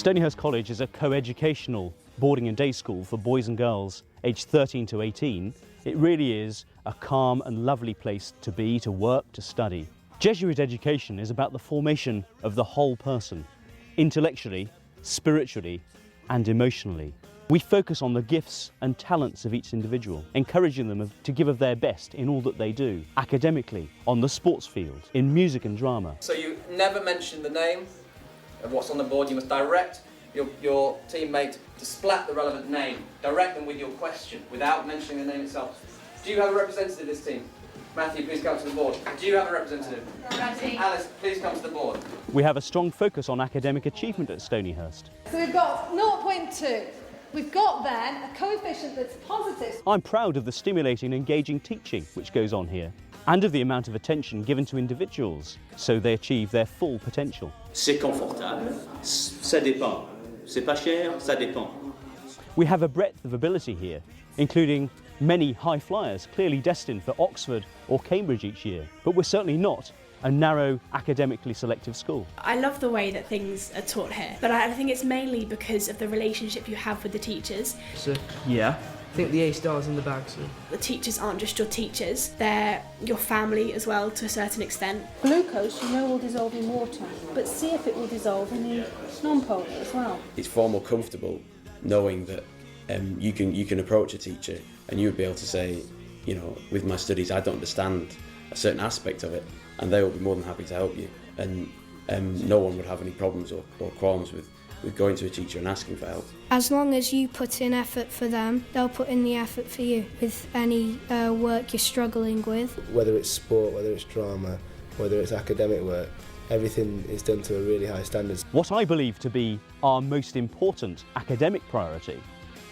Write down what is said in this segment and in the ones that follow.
Stonyhurst College is a co-educational boarding and day school for boys and girls aged 13 to 18. It really is a calm and lovely place to be, to work, to study. Jesuit education is about the formation of the whole person, intellectually, spiritually and emotionally. We focus on the gifts and talents of each individual, encouraging them to give of their best in all that they do, academically, on the sports field, in music and drama. So you never mention the name of what's on the board. You must direct your teammate to splat the relevant name. Direct them with your question without mentioning the name itself. Do you have a representative of this team? Matthew, please come to the board. Do you have a representative? Ready. Alice, please come to the board. We have a strong focus on academic achievement at Stonyhurst. So we've got 0.2. We've got then a coefficient that's positive. I'm proud of the stimulating and engaging teaching which goes on here, and of the amount of attention given to individuals so they achieve their full potential. C'est confortable, ça dépend. C'est pas cher, ça dépend. We have a breadth of ability here, including many high flyers clearly destined for Oxford or Cambridge each year, but we're certainly not a narrow, academically selective school. I love the way that things are taught here, but I think it's mainly because of the relationship you have with the teachers. So, yeah, I think the A star's in the bag, so. The teachers aren't just your teachers, they're your family as well to a certain extent. Glucose, you know, will dissolve in water, but see if it will dissolve in the non-polar as well. It's far more comfortable knowing that you can approach a teacher and you would be able to say, you know, with my studies I don't understand a certain aspect of it, and they will be more than happy to help you, and no one would have any problems or qualms with going to a teacher and asking for help. As long as you put in effort for them, they'll put in the effort for you with any work you're struggling with. Whether it's sport, whether it's drama, whether it's academic work, everything is done to a really high standard. What I believe to be our most important academic priority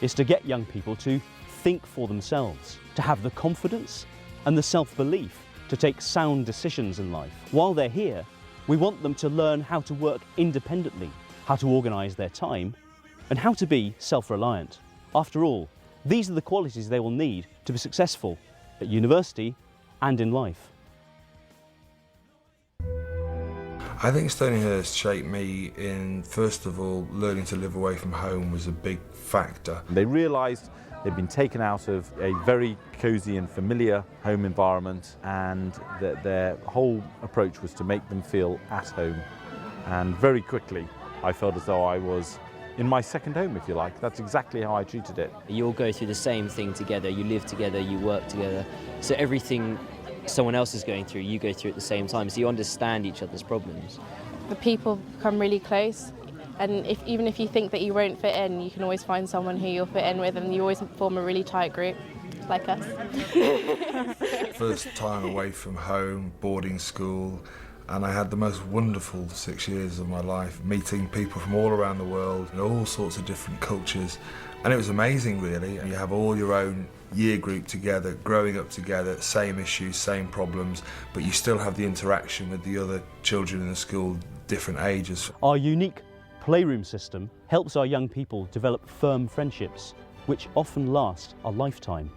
is to get young people to think for themselves, to have the confidence and the self-belief to take sound decisions in life. While they're here, we want them to learn how to work independently, how to organise their time, and how to be self-reliant. After all, these are the qualities they will need to be successful at university and in life. I think Stonyhurst shaped me in, first of all, learning to live away from home was a big factor. They realised they'd been taken out of a very cosy and familiar home environment, and that their whole approach was to make them feel at home. And very quickly I felt as though I was in my second home, if you like. That's exactly how I treated it. You all go through the same thing together, you live together, you work together, so everything someone else is going through, you go through at the same time, so you understand each other's problems. The people become really close, and even if you think that you won't fit in, you can always find someone who you'll fit in with, and you always form a really tight group, like us. First time away from home, boarding school, and I had the most wonderful 6 years of my life, meeting people from all around the world, and all sorts of different cultures, and it was amazing really. You have all your own year group together, growing up together, same issues, same problems, but you still have the interaction with the other children in the school, different ages. Our unique playroom system helps our young people develop firm friendships, which often last a lifetime.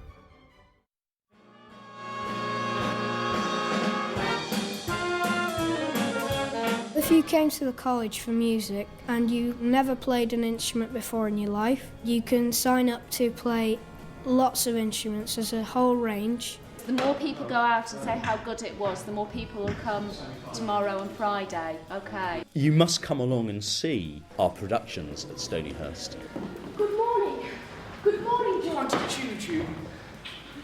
If you came to the college for music and you never played an instrument before in your life, you can sign up to play lots of instruments. There's a whole range. The more people go out and say how good it was, the more people will come tomorrow and Friday, okay? You must come along and see our productions at Stonyhurst. Good morning. Good morning, dear Auntie Juju.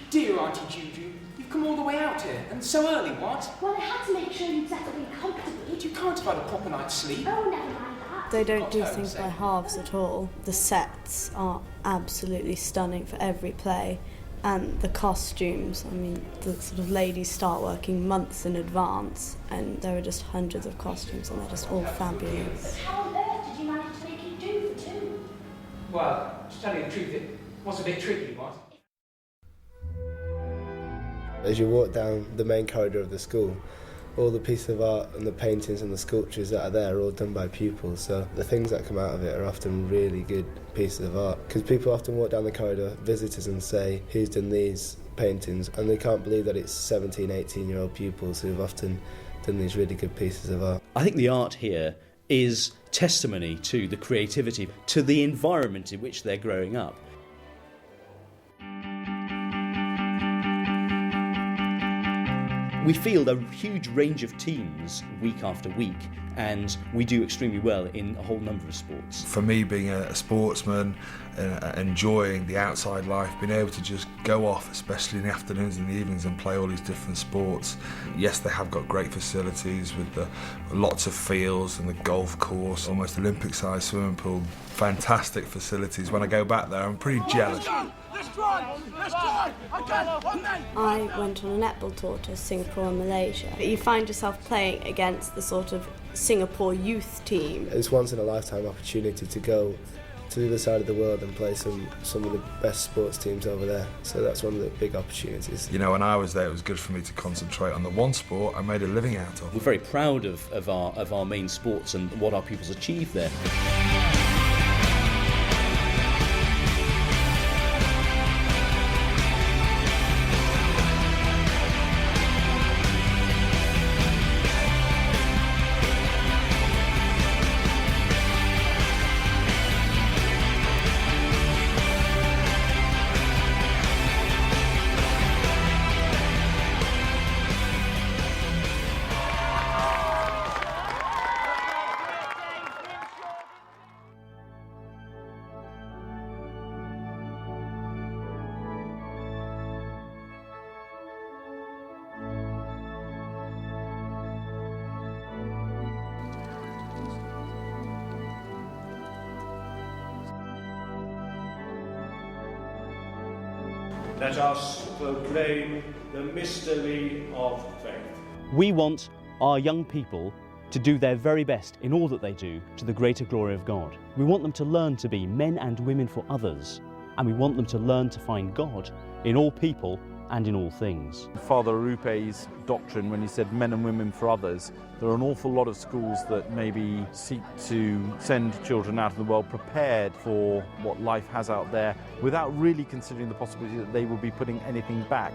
Dear Auntie Juju, you've come all the way out here, and so early, what? Well, I had to make sure you'd settled in comfortably. You can't have had a proper night's sleep. Oh, never mind that. They don't do things by halves at all. The sets are absolutely stunning for every play. And the costumes, I mean, the sort of ladies start working months in advance, and there are just hundreds of costumes, and they're just all fabulous. How on earth did you manage to make it do for two? Well, to tell you the truth, it was a bit tricky, what? As you walk down the main corridor of the school, all the pieces of art and the paintings and the sculptures that are there are all done by pupils, so the things that come out of it are often really good pieces of art. Because people often walk down the corridor, visitors, and say, who's done these paintings? And they can't believe that it's 17, 18-year-old pupils who've often done these really good pieces of art. I think the art here is testimony to the creativity, to the environment in which they're growing up. We field a huge range of teams week after week, and we do extremely well in a whole number of sports. For me, being a sportsman, enjoying the outside life, being able to just go off, especially in the afternoons and the evenings, and play all these different sports. Yes, they have got great facilities with lots of fields and the golf course, almost Olympic-sized swimming pool, fantastic facilities. When I go back there, I'm pretty jealous. I went on a netball tour to Singapore and Malaysia. You find yourself playing against the sort of Singapore youth team. It's once in a lifetime opportunity to go to the other side of the world and play some of the best sports teams over there. So that's one of the big opportunities. You know, when I was there, it was good for me to concentrate on the one sport I made a living out of. We're very proud of our main sports and what our pupils achieve there. Let us proclaim the mystery of faith. We want our young people to do their very best in all that they do to the greater glory of God. We want them to learn to be men and women for others, and we want them to learn to find God in all people and in all things. Father Rupe's doctrine, when he said men and women for others, there are an awful lot of schools that maybe seek to send children out in the world prepared for what life has out there without really considering the possibility that they will be putting anything back.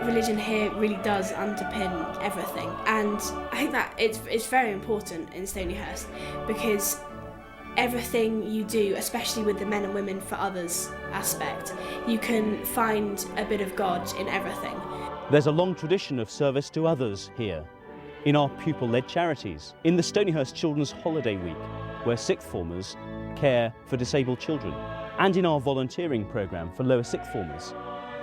Religion here really does underpin everything, and I think that it's very important in Stonyhurst because everything you do, especially with the men and women for others aspect, you can find a bit of God in everything. There's a long tradition of service to others here, in our pupil-led charities, in the Stonyhurst Children's Holiday Week, where sixth formers care for disabled children, and in our volunteering programme for lower sixth formers,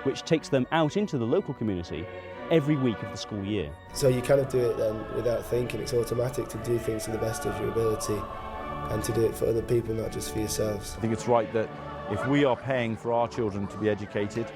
which takes them out into the local community every week of the school year. So you kind of do it then without thinking. It's automatic to do things to the best of your ability and to do it for other people, not just for yourselves. I think it's right that if we are paying for our children to be educated,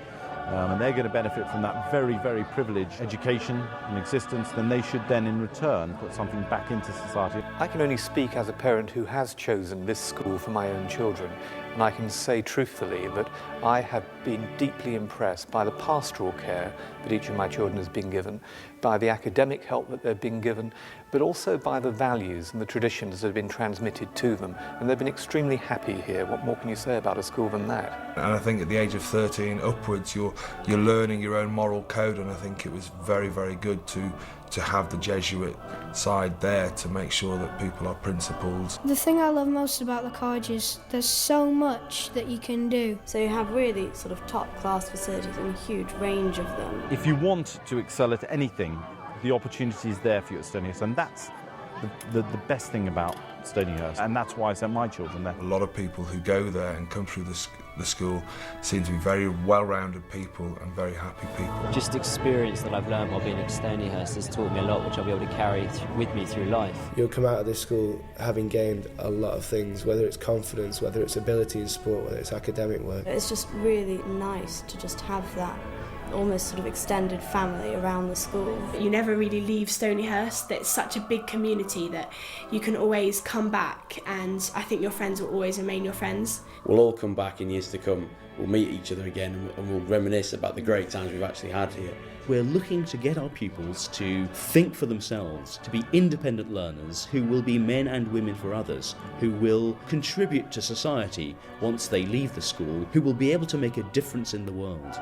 and they're going to benefit from that very, very privileged education and existence, then they should then in return put something back into society. I can only speak as a parent who has chosen this school for my own children, and I can say truthfully that I have been deeply impressed by the pastoral care that each of my children has been given, by the academic help that they've been given, but also by the values and the traditions that have been transmitted to them, and they've been extremely happy here. What more can you say about a school than that? And I think at the age of 13 upwards, you're learning your own moral code, and I think it was very, very good to have the Jesuit side there to make sure that people are principled. The thing I love most about the college is there's so much that you can do. So you have really sort of top-class facilities and a huge range of them. If you want to excel at anything, the opportunity is there for you at Stonyhurst, and that's the best thing about Stonyhurst, and that's why I sent my children there. A lot of people who go there and come through the school seem to be very well-rounded people and very happy people. Just experience that I've learned while being at Stonyhurst has taught me a lot, which I'll be able to carry with me through life. You'll come out of this school having gained a lot of things, whether it's confidence, whether it's ability in sport, whether it's academic work. It's just really nice to just have that almost sort of extended family around the school. You never really leave Stonyhurst. It's such a big community that you can always come back, and I think your friends will always remain your friends. We'll all come back in years to come, we'll meet each other again and we'll reminisce about the great times we've actually had here. We're looking to get our pupils to think for themselves, to be independent learners who will be men and women for others, who will contribute to society once they leave the school, who will be able to make a difference in the world.